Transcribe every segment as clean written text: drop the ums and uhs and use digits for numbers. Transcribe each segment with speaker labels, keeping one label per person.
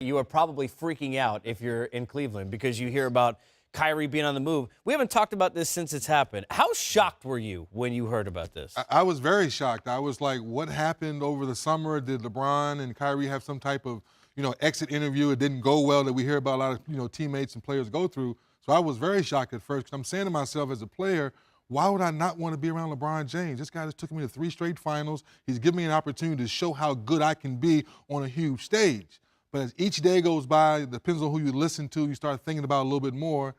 Speaker 1: You are probably freaking out if you're in Cleveland because you hear about Kyrie being on the move. We haven't talked about this since it's happened. How shocked were you when you heard about this?
Speaker 2: I was very shocked. I was like, what happened over the summer? Did LeBron and Kyrie have some type of, exit interview? It didn't go well that we hear about a lot of, teammates and players go through. So I was very shocked at first because I'm saying to myself as a player, why would I not want to be around LeBron James? This guy just took me to 3 straight finals. He's given me an opportunity to show how good I can be on a huge stage. But as each day goes by, it depends on who you listen to, you start thinking about it a little bit more.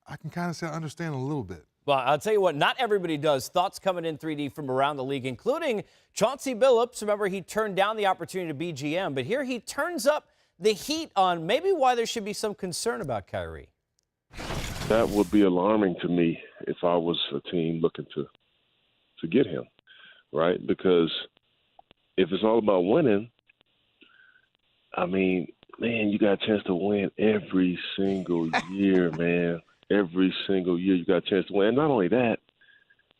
Speaker 2: I can kind of say I understand a little bit.
Speaker 1: Well, I'll tell you what, not everybody does. Thoughts coming in 3D from around the league, including Chauncey Billups. Remember, he turned down the opportunity to be GM, but here he turns up the heat on maybe why there should be some concern about Kyrie.
Speaker 3: That would be alarming to me if I was a team looking to get him, right? Because if it's all about winning, I mean, man, you got a chance to win every single year, man. Every single year you got a chance to win. And not only that,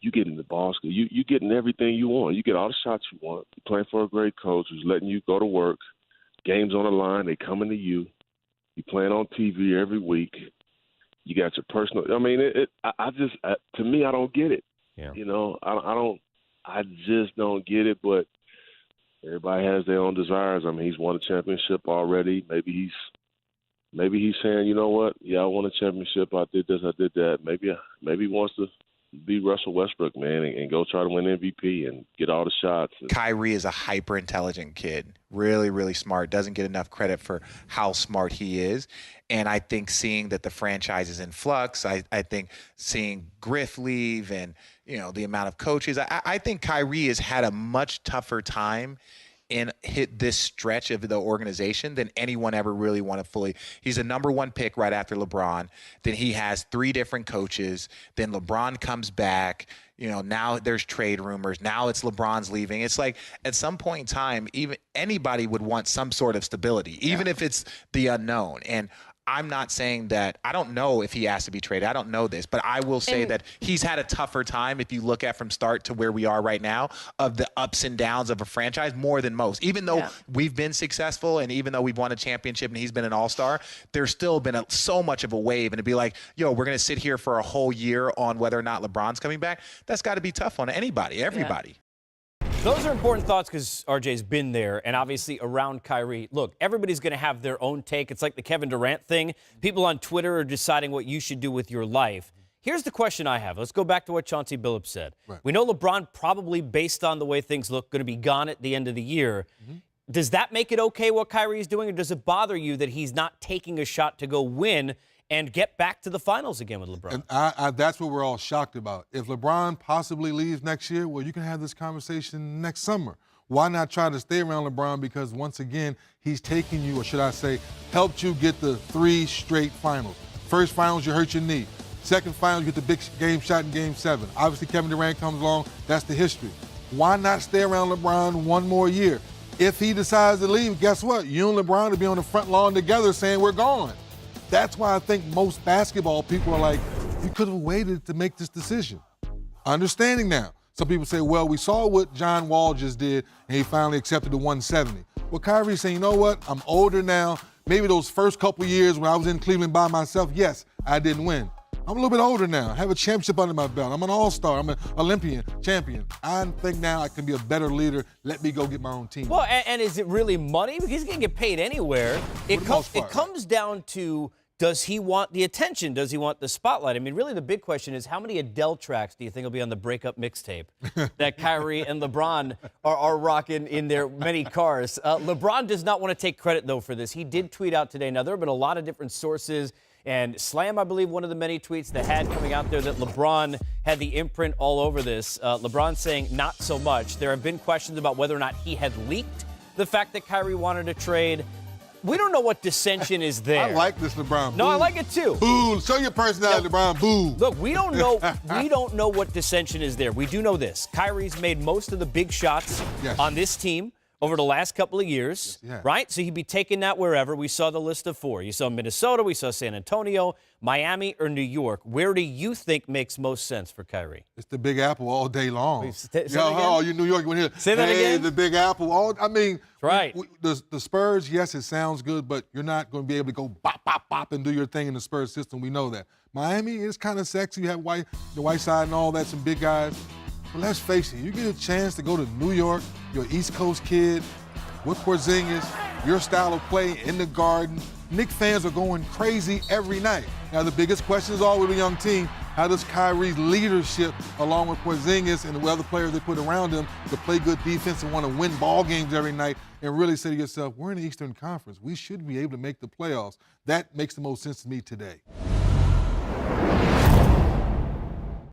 Speaker 3: you get in the ball school. You getting everything you want. You get all the shots you want. You're playing for a great coach who's letting you go to work. Games on the line, they coming to you. You playing on TV every week. You got your personal. I mean, to me, I don't get it.
Speaker 1: Yeah.
Speaker 3: I just don't get it. But everybody has their own desires. I mean, he's won a championship already. Maybe he's saying, you know what? Yeah, I won a championship. I did this. I did that. Maybe he wants to be Russell Westbrook, man, and go try to win MVP and get all the shots.
Speaker 4: Kyrie is a hyper-intelligent kid, really, really smart, doesn't get enough credit for how smart he is. And I think seeing that the franchise is in flux, I think seeing Griff leave and, the amount of coaches, I think Kyrie has had a much tougher time in this stretch of the organization than anyone ever really wanted fully. He's a number 1 pick right after LeBron. Then he has 3 different coaches. Then LeBron comes back. Now there's trade rumors. Now it's LeBron's leaving. It's like at some point in time, even anybody would want some sort of stability, even if it's the unknown. And I'm not saying that – I don't know if he has to be traded. I don't know this. But I will say that he's had a tougher time, if you look at from start to where we are right now, of the ups and downs of a franchise more than most. Even though we've been successful and even though we've won a championship and he's been an all-star, there's still been so much of a wave. And to be like, we're going to sit here for a whole year on whether or not LeBron's coming back, that's got to be tough on anybody, everybody.
Speaker 1: Yeah. Those are important thoughts because RJ's been there and obviously around Kyrie. Look, everybody's going to have their own take. It's like the Kevin Durant thing. People on Twitter are deciding what you should do with your life. Here's the question I have. Let's go back to what Chauncey Billups said. Right. We know LeBron probably, based on the way things look, going to be gone at the end of the year. Mm-hmm. Does that make it okay what Kyrie's doing, or does it bother you that he's not taking a shot to go win and get back to the finals again with LeBron?
Speaker 2: And that's what we're all shocked about. If LeBron possibly leaves next year, well, you can have this conversation next summer. Why not try to stay around LeBron? Because once again, he's taken you, or should I say, helped you get the 3 straight finals. First finals, you hurt your knee. Second finals, you get the big game shot in Game 7. Obviously, Kevin Durant comes along. That's the history. Why not stay around LeBron 1 more year? If he decides to leave, guess what? You and LeBron will be on the front lawn together saying we're gone. That's why I think most basketball people are like, you could have waited to make this decision. Understanding now. Some people say, well, we saw what John Wall just did, and he finally accepted the 170. Well, Kyrie's saying, you know what? I'm older now. Maybe those first couple years when I was in Cleveland by myself, yes, I didn't win. I'm a little bit older now. I have a championship under my belt. I'm an all-star. I'm an Olympian champion. I think now I can be a better leader. Let me go get my own team.
Speaker 1: Well, and is it really money? Because he's going to get paid anywhere. It comes down to, does he want the attention? Does he want the spotlight? I mean, really the big question is, how many Adele tracks do you think will be on the breakup mixtape that Kyrie and LeBron are rocking in their many cars? LeBron does not want to take credit, though, for this. He did tweet out today. Now, there have been a lot of different sources. And Slam, I believe, one of the many tweets that had coming out there that LeBron had the imprint all over this. LeBron saying not so much. There have been questions about whether or not he had leaked the fact that Kyrie wanted to trade. We don't know what dissension is there.
Speaker 2: I like this, LeBron.
Speaker 1: No,
Speaker 2: Boo.
Speaker 1: I like it too.
Speaker 2: Boo. Show your personality, LeBron. Boo.
Speaker 1: Look, we don't know. We don't know what dissension is there. We do know this: Kyrie's made most of the big shots on this team. over the last couple of years,
Speaker 2: Yes,
Speaker 1: right? So he'd be taking that wherever. We saw the list of 4. You saw Minnesota, we saw San Antonio, Miami, or New York. Where do you think makes most sense for Kyrie?
Speaker 2: It's the Big Apple all day long.
Speaker 1: Say that again?
Speaker 2: You New York, when here,
Speaker 1: Say that
Speaker 2: hey,
Speaker 1: again?
Speaker 2: the Big Apple.
Speaker 1: That's right.
Speaker 2: The Spurs, yes, it sounds good, but you're not going to be able to go bop, bop, bop and do your thing in the Spurs system. We know that. Miami is kind of sexy. You have the white side and all that, some big guys. But let's face it, you get a chance to go to New York, you're an East Coast kid, with Porzingis, your style of play in the Garden. Knicks fans are going crazy every night. Now, the biggest question is always with a young team, how does Kyrie's leadership, along with Porzingis and the other players they put around him, to play good defense and want to win ball games every night and really say to yourself, we're in the Eastern Conference. We should be able to make the playoffs. That makes the most sense to me today.